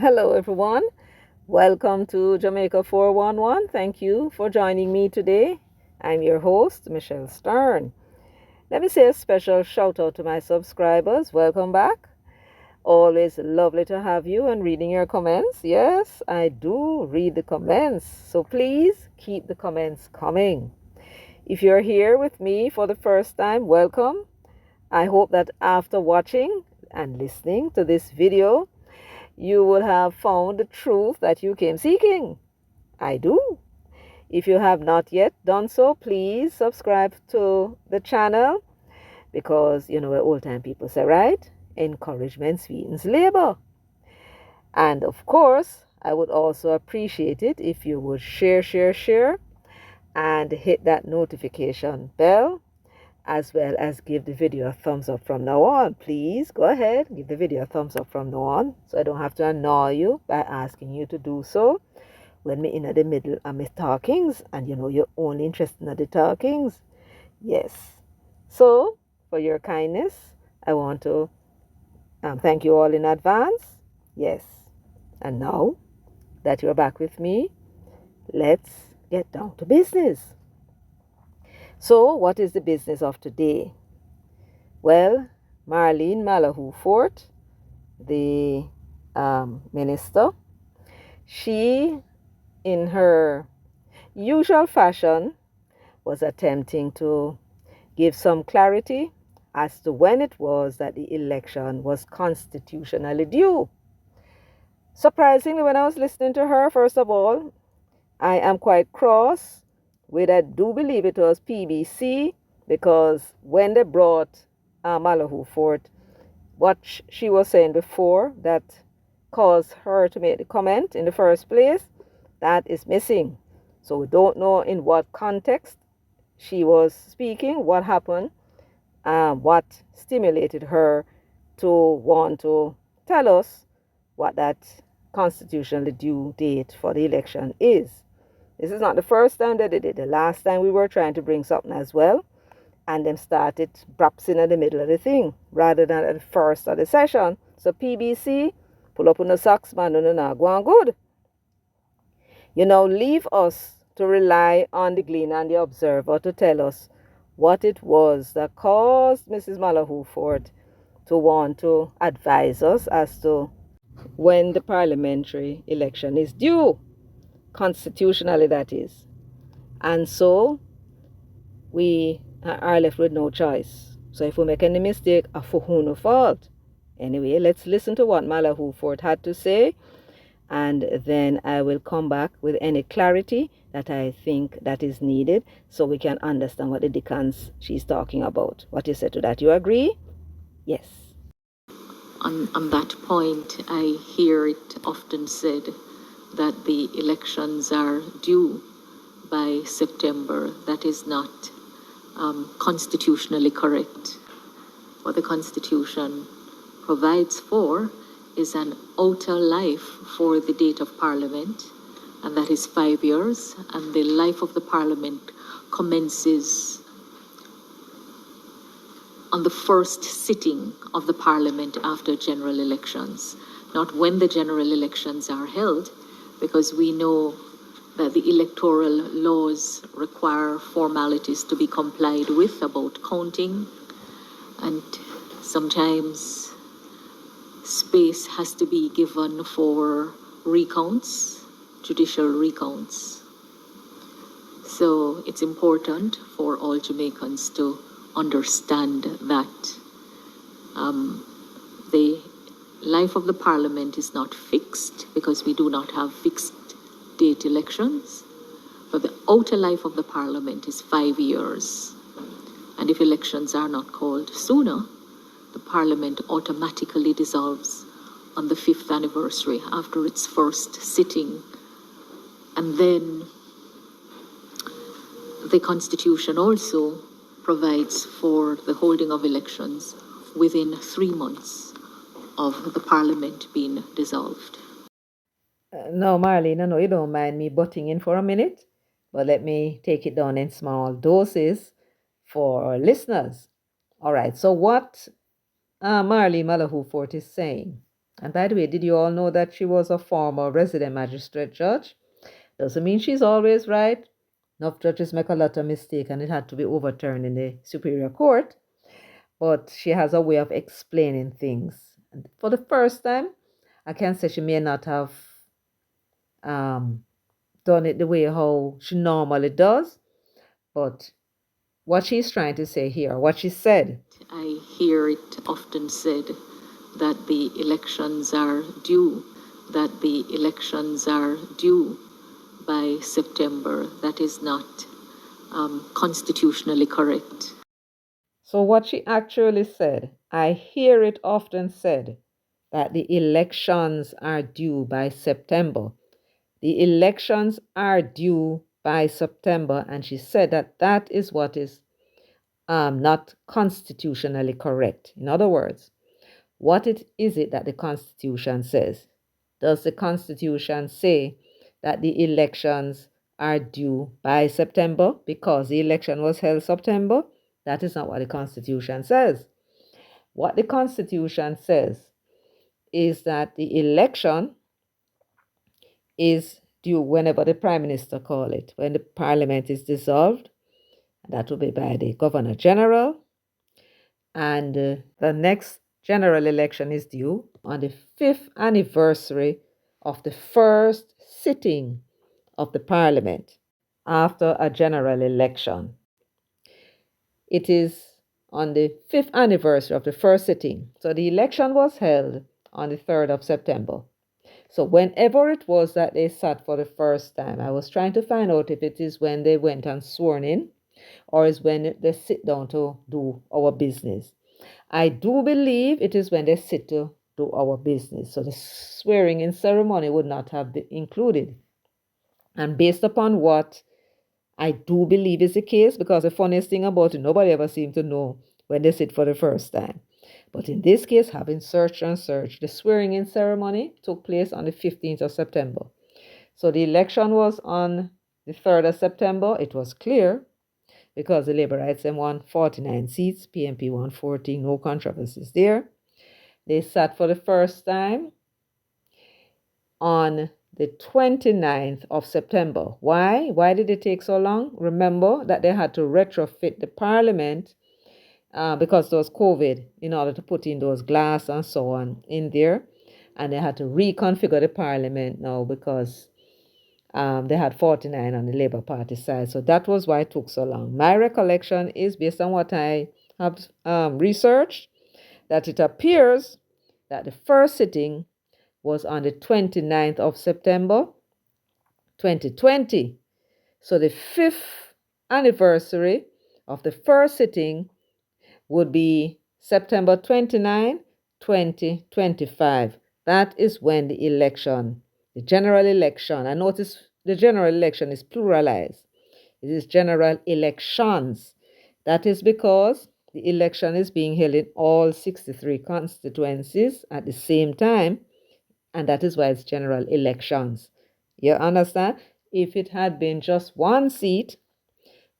Hello, everyone. Welcome to Jamaica 411. Thank you for joining me today. I'm your host, Michelle Stern. Let me say a special shout out to my subscribers. Welcome back. Always lovely to have you and reading your comments. Yes, I do read the comments. So please keep the comments coming. If you're here with me for the first time, welcome. I hope that after watching and listening to this video, you will have found the truth that you came seeking. I do. If you have not yet done so, please subscribe to the channel because you know what old time people say, right? Encouragement sweetens labor. And of course, I would also appreciate it if you would share, and hit that notification bell as well as give the video a thumbs up from now on. Please go ahead, give the video a thumbs up from now on so I don't have to annoy you by asking you to do so when me in the middle of my talkings and you know you're only interested in the talkings. Yes. So, for your kindness, I want to thank you all in advance. Yes. And now that you're back with me, let's get down to business. So, what is the business of today? Well, Marlene Malahoo Forte, the minister, she, in her usual fashion, was attempting to give some clarity as to when it was that the election was constitutionally due. Surprisingly, when I was listening to her, first of all, I am quite cross with I do believe it was PBC because when they brought Malahoo Forte, what she was saying before that caused her to make the comment in the first place, that is missing. So we don't know in what context she was speaking, what happened, what stimulated her to want to tell us what that constitutionally due date for the election is. This is not the first time that they did it. The last time we were trying to bring something as well, and them started perhaps in the middle of the thing rather than at the first of the session. So PBC, pull up on the socks, man, no, go on good. You know, leave us to rely on the Gleaner and the Observer to tell us what it was that caused Mrs. Malahoo Forte to want to advise us as to when the parliamentary election is due, constitutionally that is. And so we are left with no choice. So if we make any mistake, a for who no fault. Anyway, let's listen to what Malahoo Forte had to say, and then I will come back with any clarity that I think that is needed so we can understand what the dickens she's talking about. What you said to that, you agree? Yes. On that point, I hear it often said that the elections are due by September. That is not constitutionally correct. What the Constitution provides for is an outer life for the date of Parliament, and that is 5 years, and the life of the Parliament commences on the first sitting of the Parliament after general elections, not when the general elections are held, because we know that the electoral laws require formalities to be complied with about counting, and sometimes space has to be given for recounts, judicial recounts. So it's important for all Jamaicans to understand that the life of the Parliament is not fixed because we do not have fixed date elections, but the outer life of the Parliament is 5 years. And if elections are not called sooner, the Parliament automatically dissolves on the 5th anniversary after its first sitting. And then the Constitution also provides for the holding of elections within 3 months of the Parliament being dissolved. No, Marlene, I know you don't mind me butting in for a minute, but let me take it down in small doses for our listeners. All right, so what Marlene Malahoo Forte is saying And by the way, did you all know that she was a former resident magistrate judge? Doesn't mean she's always right. Enough judges make a lot of mistakes and it had to be overturned in the Superior Court. But she has a way of explaining things. And for the first time, I can say she may not have um, done it the way how she normally does, but what she's trying to say here, what she said. I hear it often said that the elections are due, that the elections are due by September. That is not constitutionally correct. So, what she actually said, I hear it often said that the elections are due by September. The elections are due by September, and she said that that is what is not constitutionally correct. In other words, what is it that the Constitution says? Does the Constitution say that the elections are due by September because the election was held September? That is not what the Constitution says. What the Constitution says is that the election is due whenever the Prime Minister call it, when the Parliament is dissolved. That will be by the Governor General. And the next general election is due on the 5th anniversary of the first sitting of the Parliament after a general election. It is on the 5th anniversary of the first sitting. So the election was held on the 3rd of September. So whenever it was that they sat for the first time, I was trying to find out if it is when they went and sworn in or is when they sit down to do our business. I do believe it is when they sit to do our business. So the swearing in ceremony would not have been included. And based upon what I do believe is the case, because the funniest thing about it, nobody ever seemed to know when they sit for the first time. But in this case, having searched and searched, the swearing in ceremony took place on the 15th of September. So the election was on the 3rd of September. It was clear because the Labour Rights them won 49 seats, PNP won 14, no controversies there. They sat for the first time on the 29th of September. Why? Why did it take so long? Remember that they had to retrofit the Parliament because there was COVID in order to put in those glass and so on in there. And they had to reconfigure the Parliament now because they had 49 on the Labour Party side. So that was why it took so long. My recollection is, based on what I have researched, that it appears that the first sitting was on the 29th of September 2020. So the 5th anniversary of the first sitting would be September 29, 2025. That is when the election, the general election, I notice the general election is pluralized. It is general elections. That is because the election is being held in all 63 constituencies at the same time, and that is why it's general elections. You understand? If it had been just one seat,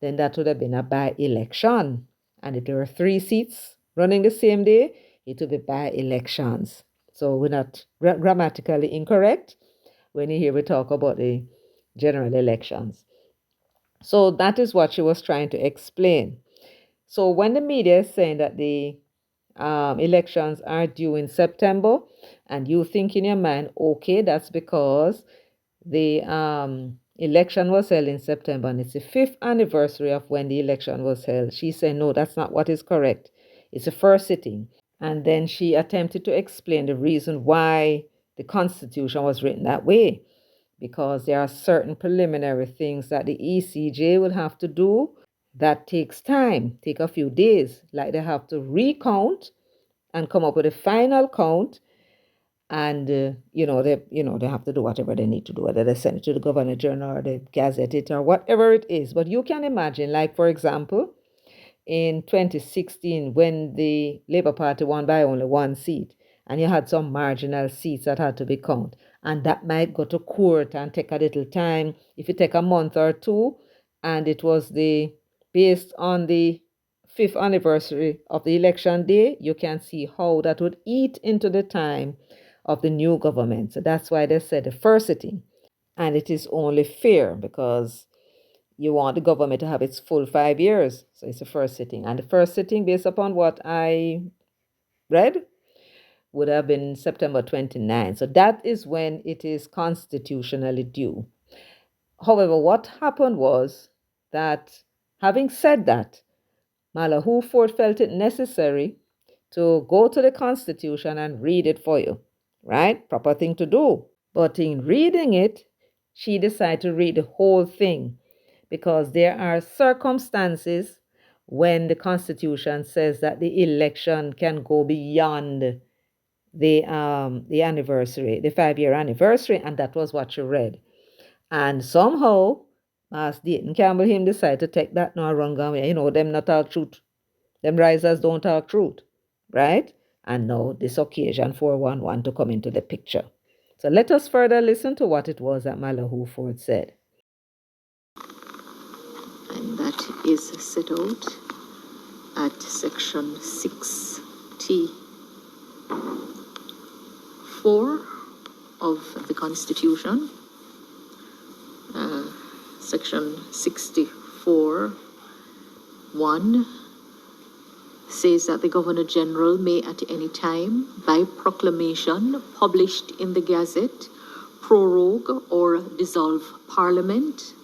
then that would have been a by-election. And if there were 3 seats running the same day, it would be by-elections. So we're not grammatically incorrect when you hear we talk about the general elections. So that is what she was trying to explain. So when the media is saying that the elections are due in September, and you think in your mind, okay, that's because the election was held in September and it's the 5th anniversary of when the election was held. She said, no, that's not what is correct. It's the first sitting. And then she attempted to explain the reason why the Constitution was written that way. Because there are certain preliminary things that the ECJ will have to do that takes time, take a few days. Like they have to recount and come up with a final count, and they have to do whatever they need to do, whether they send it to the Governor General or they gazette it or whatever it is. But you can imagine, like for example, in 2016 when the Labour Party won by only 1 seat, and you had some marginal seats that had to be counted, and that might go to court and take a little time. If it take a month or two, and it was based on the 5th anniversary of the election day, you can see how that would eat into the time of the new government. So that's why they said the first sitting. And it is only fair because you want the government to have its full 5 years. So it's the first sitting. And the first sitting, based upon what I read, would have been September 29. So that is when it is constitutionally due. However, what happened was that, having said that, Malahoo Forte felt it necessary to go to the Constitution and read it for you, right? Proper thing to do. But in reading it, she decided to read the whole thing because there are circumstances when the Constitution says that the election can go beyond the anniversary, the 5 year anniversary, and that was what she read. And somehow, as Dayton Campbell him decided to take that now run away. Them not talk truth. Them risers don't talk truth, right? And now this occasion 411 to come into the picture. So let us further listen to what it was that Malahoo Forte said. And that is set out at section 6T4 of the Constitution. Section 64(1) says that the Governor General may at any time, by proclamation published in the Gazette, prorogue or dissolve Parliament.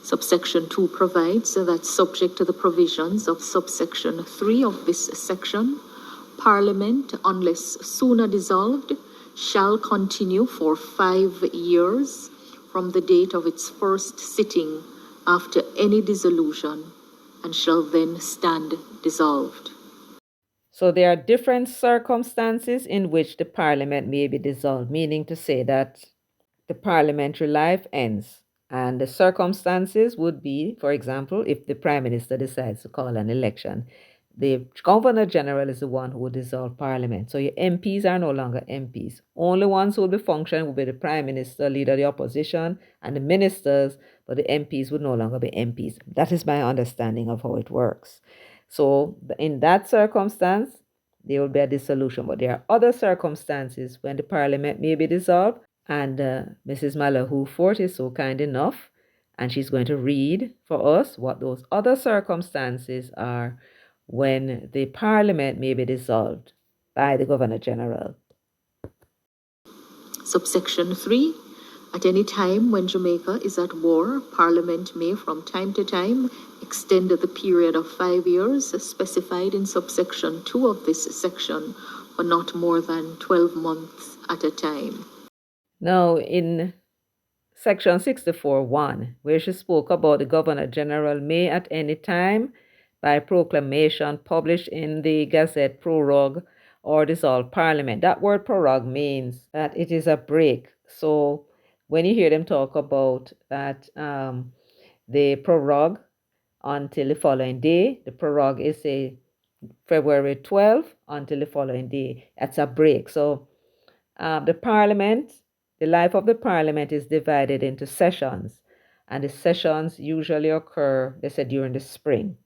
Subsection 2 provides that, subject to the provisions of subsection 3 of this section, Parliament, unless sooner dissolved, shall continue for 5 years from the date of its first sitting after any dissolution, and shall then stand dissolved. So there are different circumstances in which the Parliament may be dissolved, meaning to say that the parliamentary life ends. And the circumstances would be, for example, if the Prime Minister decides to call an election, the Governor General is the one who will dissolve Parliament. So your MPs are no longer MPs. Only ones who will be functioning will be the Prime Minister, leader of the opposition, and the ministers, but the MPs would no longer be MPs. That is my understanding of how it works. So in that circumstance, there will be a dissolution. But there are other circumstances when the Parliament may be dissolved, and Mrs. Malahoo Forte is so kind enough, and she's going to read for us what those other circumstances are when the Parliament may be dissolved by the Governor General. Subsection 3. At any time when Jamaica is at war, Parliament may from time to time extend the period of 5 years specified in subsection 2 of this section for not more than 12 months at a time. Now, in section 64(1), where she spoke about the Governor General may at any time, by proclamation published in the Gazette, prorogue or dissolve Parliament. That word prorogue means that it is a break. So when you hear them talk about that, they prorogue until the following day, the prorogue is a February 12th until the following day. That's a break. So the Parliament, the life of the Parliament is divided into sessions, and the sessions usually occur, they said, during the spring,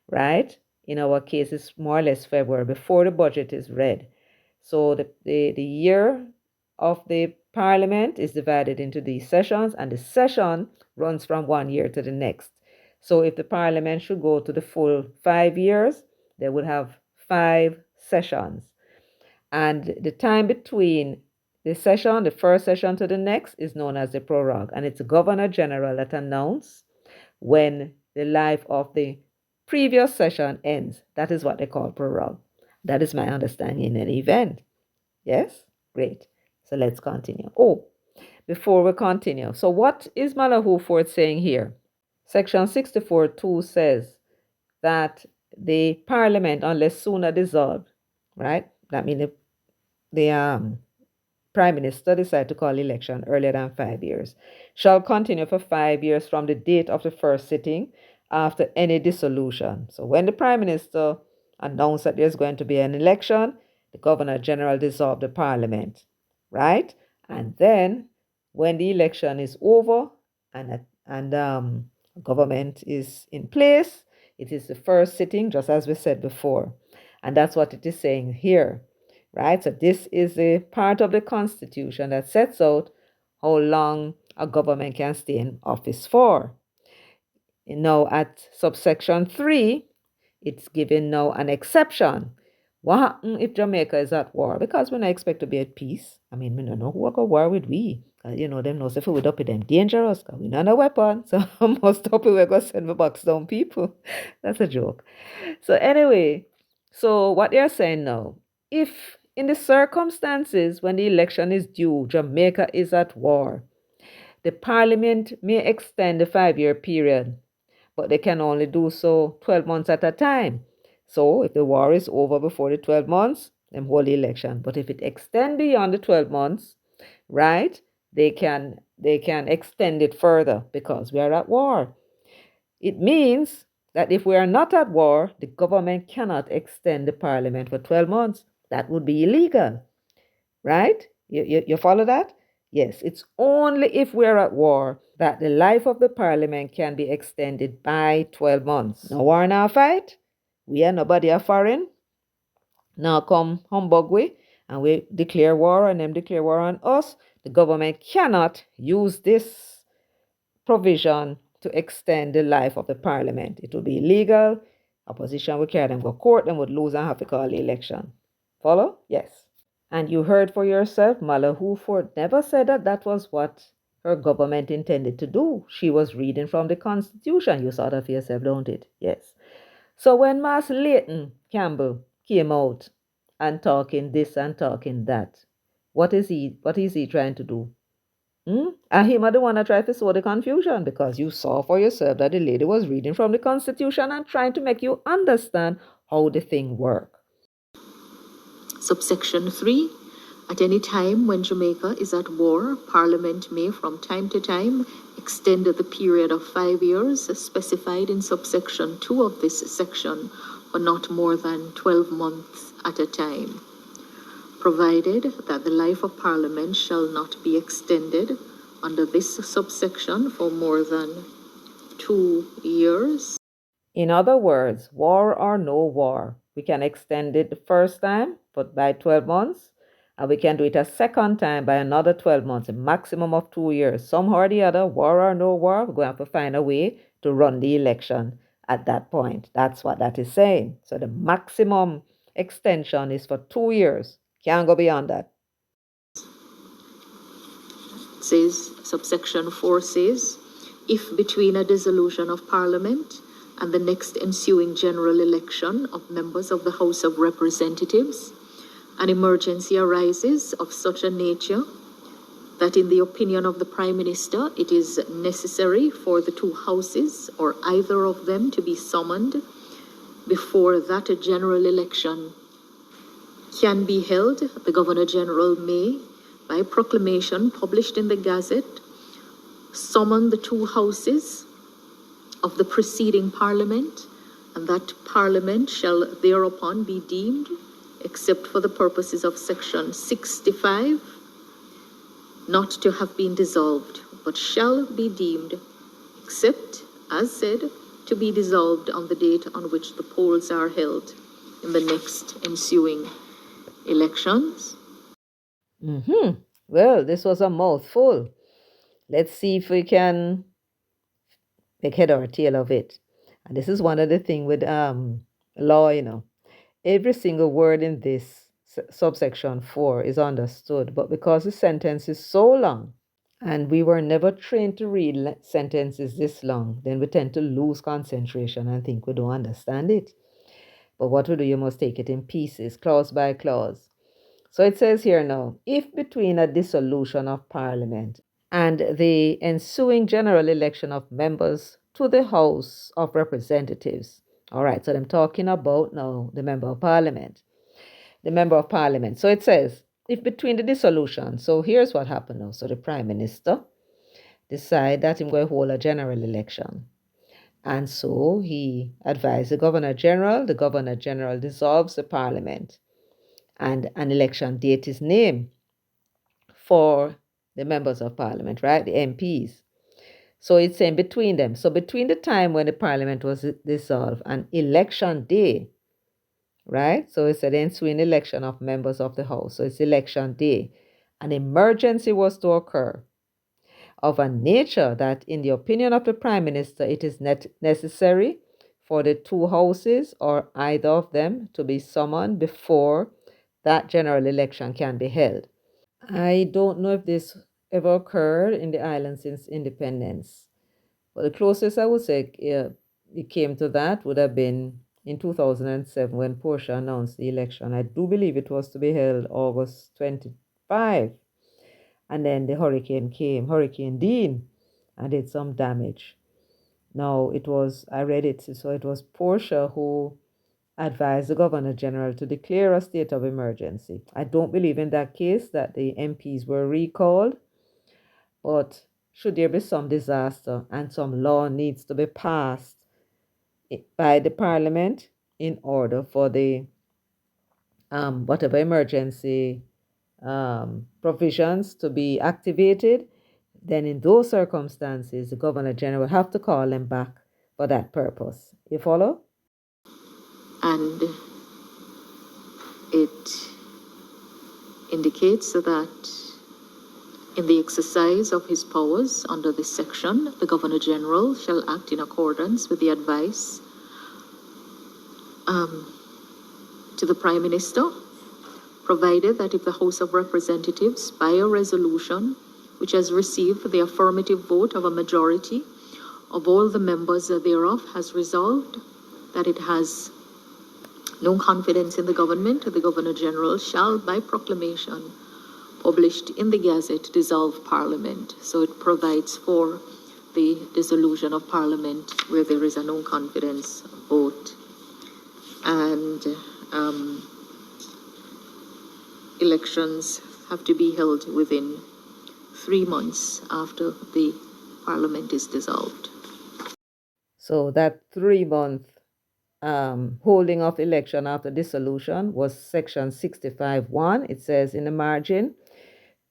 right? In our case, it's more or less February, before the budget is read. So the year of the Parliament is divided into these sessions, and the session runs from 1 year to the next. So if the Parliament should go to the full 5 years, they would have 5 sessions. And the time between the session, the first session to the next, is known as the prorogue. And it's the Governor General that announces when the life of the previous session ends. That is what they call prorogue. That is my understanding in an event. Yes? Great. So let's continue. Oh, before we continue, so what is Malahoo Forte saying here? Section 64(2) says that the Parliament, unless sooner dissolved, right? That means the Prime Minister decide to call election earlier than 5 years, shall continue for 5 years from the date of the first sitting after any dissolution. So when the Prime Minister announced that there's going to be an election, the Governor General dissolved the Parliament, right? And then when the election is over and government is in place, it is the first sitting, just as we said before. And that's what it is saying here. right? So this is a part of the Constitution that sets out how long a government can stay in office for. Now, at subsection 3, it's given now an exception. What happens if Jamaica is at war? Because we don't expect to be at peace. I mean, we don't know who will go war with we. Them knows if we would up with them dangerous, because we not a weapon. So most up we're going to send the box down people. That's a joke. So anyway, so what they're saying now, if in the circumstances when the election is due, Jamaica is at war, the parliament may extend the 5-year period, but they can only do so 12 months at a time. So if the war is over before the 12 months, then hold the election. But if it extends beyond the 12 months, right, they can extend it further because we are at war. It means that if we are not at war, the government cannot extend the parliament for 12 months. That would be illegal, right? You follow that? Yes, it's only if we're at war that the life of the parliament can be extended by 12 months. No war, no fight. We are nobody a foreign. Now come humbug we and we declare war and them declare war on us. The government cannot use this provision to extend the life of the parliament. It would be illegal. Opposition would carry them go court, them would lose and have to call the election. Follow? Yes. And you heard for yourself, Malahoo Forte never said that that was what her government intended to do. She was reading from the Constitution. You saw that for yourself, don't it? Yes. So when Master Dayton Campbell came out and talking this and talking that, what is he trying to do? And him are the one that tried to sow the confusion because you saw for yourself that the lady was reading from the Constitution and trying to make you understand how the thing works. Subsection 3. At any time when Jamaica is at war, Parliament may from time to time extend the period of 5 years specified in subsection 2 of this section for not more than 12 months at a time, provided that the life of Parliament shall not be extended under this subsection for more than 2 years. In other words, war or no war, we can extend it the first time, but by 12 months, and we can do it a second time by another 12 months, a maximum of 2 years. Somehow or the other, war or no war, we're going to have to find a way to run the election at that point. That's what that is saying. So the maximum extension is for 2 years. Can't go beyond that. Says, subsection 4 says, if between a dissolution of Parliament and the next ensuing general election of members of the House of Representatives, an emergency arises of such a nature that in the opinion of the Prime Minister, it is necessary for the two houses or either of them to be summoned before that a general election can be held, the Governor General may, by proclamation published in the Gazette, summon the two houses of the preceding Parliament, and that Parliament shall thereupon be deemed, except for the purposes of section 65, not to have been dissolved, but shall be deemed, except, as said, to be dissolved on the date on which the polls are held in the next ensuing elections. Well, this was a mouthful. Let's see if we can make head or tail of it. And this is one of the things with law, every single word in this subsection 4 is understood, but because the sentence is so long and we were never trained to read sentences this long, then we tend to lose concentration and think we don't understand it. But what we do, you must take it in pieces, clause by clause. So it says here now, if between a dissolution of Parliament and the ensuing general election of members to the House of Representatives. All right, so I'm talking about now the Member of Parliament. The Member of Parliament. So it says, if between the dissolution, so here's what happened now. So the Prime Minister decided that he's going to hold a general election. And so he advised the Governor General. The Governor General dissolves the Parliament. And an election date is named for the members of Parliament, right? The MPs. So it's in between them. So between the time when the Parliament was dissolved and election day, right? So it said the ensuing election of members of the House. So it's election day. An emergency was to occur of a nature that, in the opinion of the Prime Minister, it is necessary for the two houses or either of them to be summoned before that general election can be held. I don't know if this ever occurred in the island since independence, but the closest I would say it came to that would have been in 2007 when Portia announced the election. I do believe it was to be held August 25. And then the hurricane came, Hurricane Dean, and did some damage. Now, I read it, so it was Portia who advised the Governor General to declare a state of emergency. I don't believe in that case that the MPs were recalled, but should there be some disaster and some law needs to be passed by the Parliament in order for the whatever emergency provisions to be activated, then in those circumstances, the Governor General will have to call them back for that purpose. You follow? And it indicates that in the exercise of his powers under this section, the Governor General shall act in accordance with the advice to the Prime Minister, provided that if the House of Representatives, by a resolution which has received the affirmative vote of a majority of all the members thereof, has resolved that it has no confidence in the government, the Governor General shall, by proclamation published in the Gazette, dissolve Parliament. So it provides for the dissolution of Parliament where there is a no confidence vote. And elections have to be held within 3 months after the Parliament is dissolved. So that 3 month holding of election after dissolution was section 65(1). It says in the margin,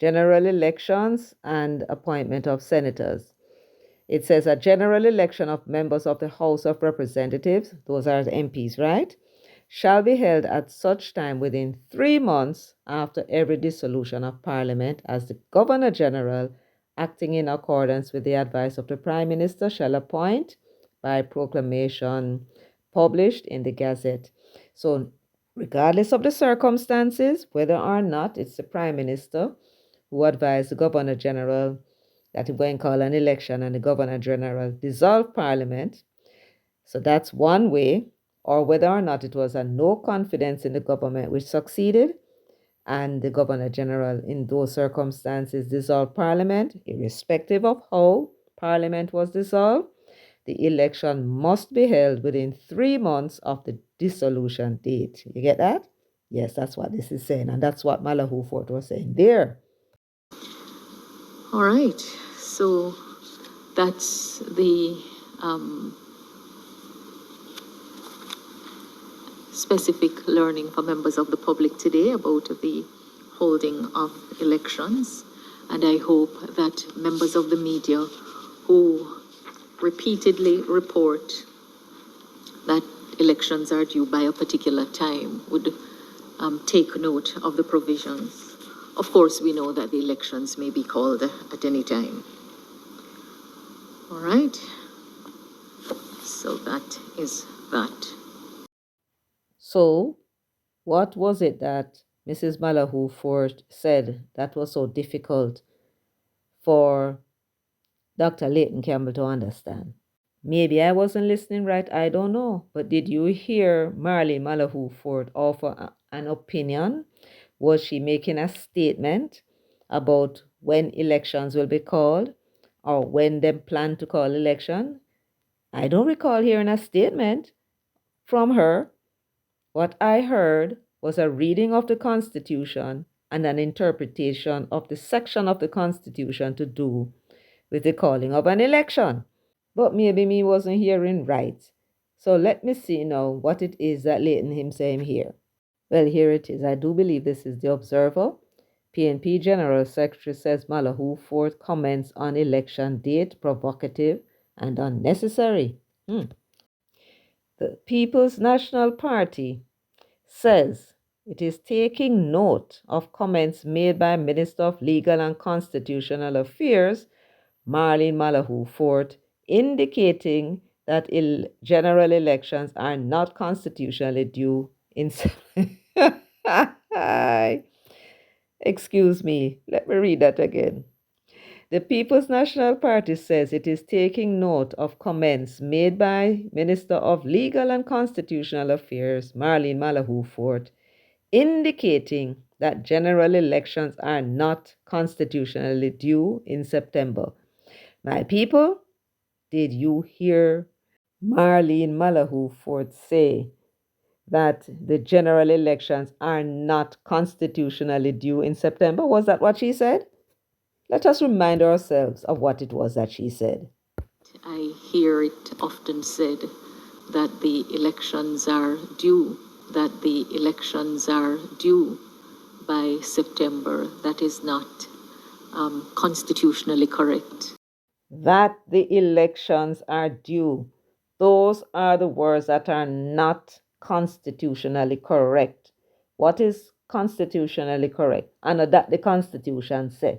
general elections and appointment of senators. It says a general election of members of the House of Representatives, those are the MPs, right, shall be held at such time within 3 months after every dissolution of Parliament as the Governor General, acting in accordance with the advice of the Prime Minister, shall appoint by proclamation published in the Gazette. So, regardless of the circumstances, whether or not it's the Prime Minister who advised the Governor General that he's going to call an election and the Governor General dissolve Parliament, so that's one way, or whether or not it was a no confidence in the government which succeeded, and the Governor General in those circumstances dissolved Parliament, irrespective of how Parliament was dissolved. The election must be held within 3 months of the dissolution date. You get that? Yes, that's what this is saying, and that's what Malahoo Forte was saying there. All right, so that's the specific learning for members of the public today about the holding of elections. And I hope that members of the media who repeatedly report that elections are due by a particular time would take note of the provisions. Of course, we know that the elections may be called at any time. All right. So that is that. So, what was it that Mrs. Malahoo Forte said that was so difficult for Dr. Dayton Campbell to understand? Maybe I wasn't listening right, I don't know. But did you hear Marlene Malahoo Forte offer an opinion? Was she making a statement about when elections will be called or when they plan to call election? I don't recall hearing a statement from her. What I heard was a reading of the Constitution and an interpretation of the section of the Constitution to do with the calling of an election. But maybe me wasn't hearing right. So let me see now what it is that Leighton him saying here. Well, here it is. I do believe this is the Observer. PNP General Secretary says Malahoo Forte comments on election date provocative and unnecessary. The People's National Party says it is taking note of comments made by Minister of Legal and Constitutional Affairs, Marlene Malahoo Forte, indicating that general elections are not constitutionally due in. Excuse me, let me read that again. The People's National Party says it is taking note of comments made by Minister of Legal and Constitutional Affairs, Marlene Malahoo Forte, indicating that general elections are not constitutionally due in September. My people, did you hear Marlene Malahoo Forte say that the general elections are not constitutionally due in September? Was that what she said? Let us remind ourselves of what it was that she said. I hear it often said that the elections are due, that the elections are due by September. That is not constitutionally correct. That the elections are due. Those are the words that are not constitutionally correct. What is constitutionally correct? And that the Constitution says.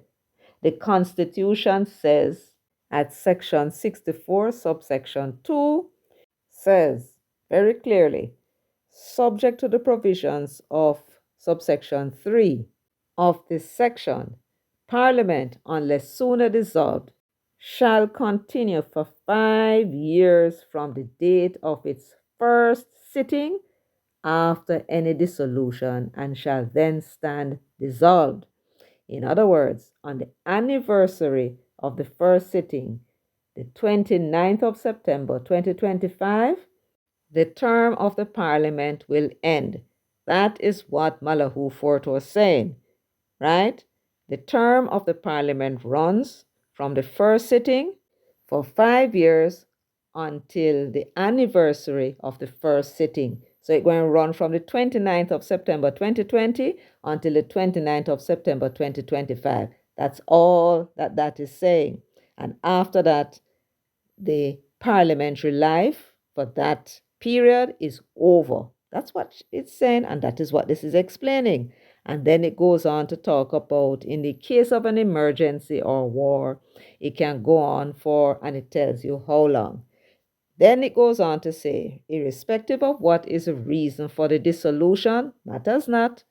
The Constitution says at section 64, subsection 2, says very clearly, subject to the provisions of subsection 3 of this section, Parliament, unless sooner dissolved, shall continue for 5 years from the date of its first sitting after any dissolution and shall then stand dissolved. In other words, on the anniversary of the first sitting, the 29th of September 2025, the term of the parliament will end. That is what Malahoo Forte was saying, right? The term of the parliament runs from the first sitting for 5 years until the anniversary of the first sitting. So it's going to run from the 29th of September 2020 until the 29th of September 2025. That's all that is saying. And after that, the parliamentary life for that period is over. That's what it's saying, and that is what this is explaining. And then it goes on to talk about in the case of an emergency or war, it can go on for, and it tells you how long. Then it goes on to say, irrespective of what is the reason for the dissolution, matters not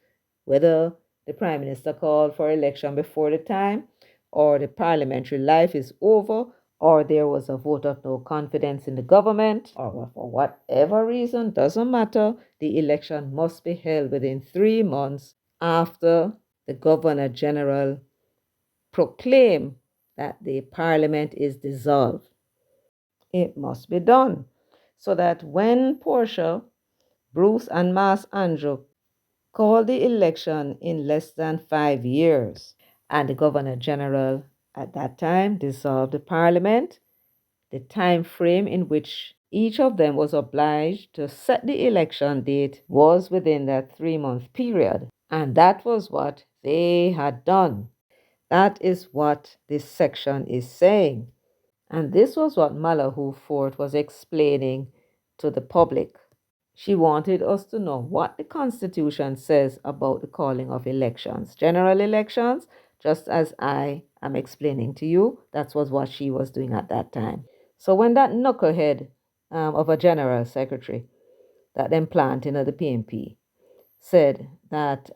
whether the Prime Minister called for election before the time, or the parliamentary life is over, or there was a vote of no confidence in the government, or for whatever reason, doesn't matter, the election must be held within 3 months after the Governor General proclaim that the parliament is dissolved. It must be done so that when Portia, Bruce, and Mas Andrew called the election in less than 5 years, and the Governor General at that time dissolved the Parliament, the time frame in which each of them was obliged to set the election date was within that 3-month period. And that was what they had done. That is what this section is saying. And this was what Malahoo Forte was explaining to the public. She wanted us to know what the Constitution says about the calling of elections, general elections, just as I am explaining to you. That was what she was doing at that time. So when that knucklehead of a general secretary that then planted in the PNP said that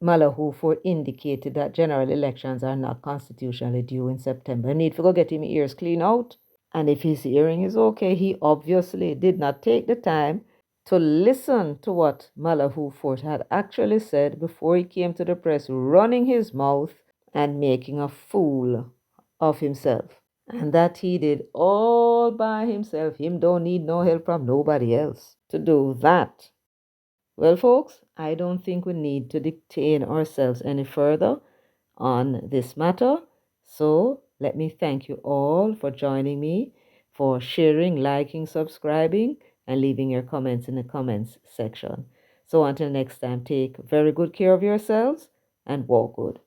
Malahoo Forte indicated that general elections are not constitutionally due in September, I need to go get him ears clean out. And if his hearing is okay, he obviously did not take the time to listen to what Malahoo Forte had actually said before he came to the press, running his mouth and making a fool of himself. And that he did all by himself. Him don't need no help from nobody else to do that. Well, folks, I don't think we need to detain ourselves any further on this matter. So let me thank you all for joining me, for sharing, liking, subscribing, and leaving your comments in the comments section. So until next time, take very good care of yourselves and walk good.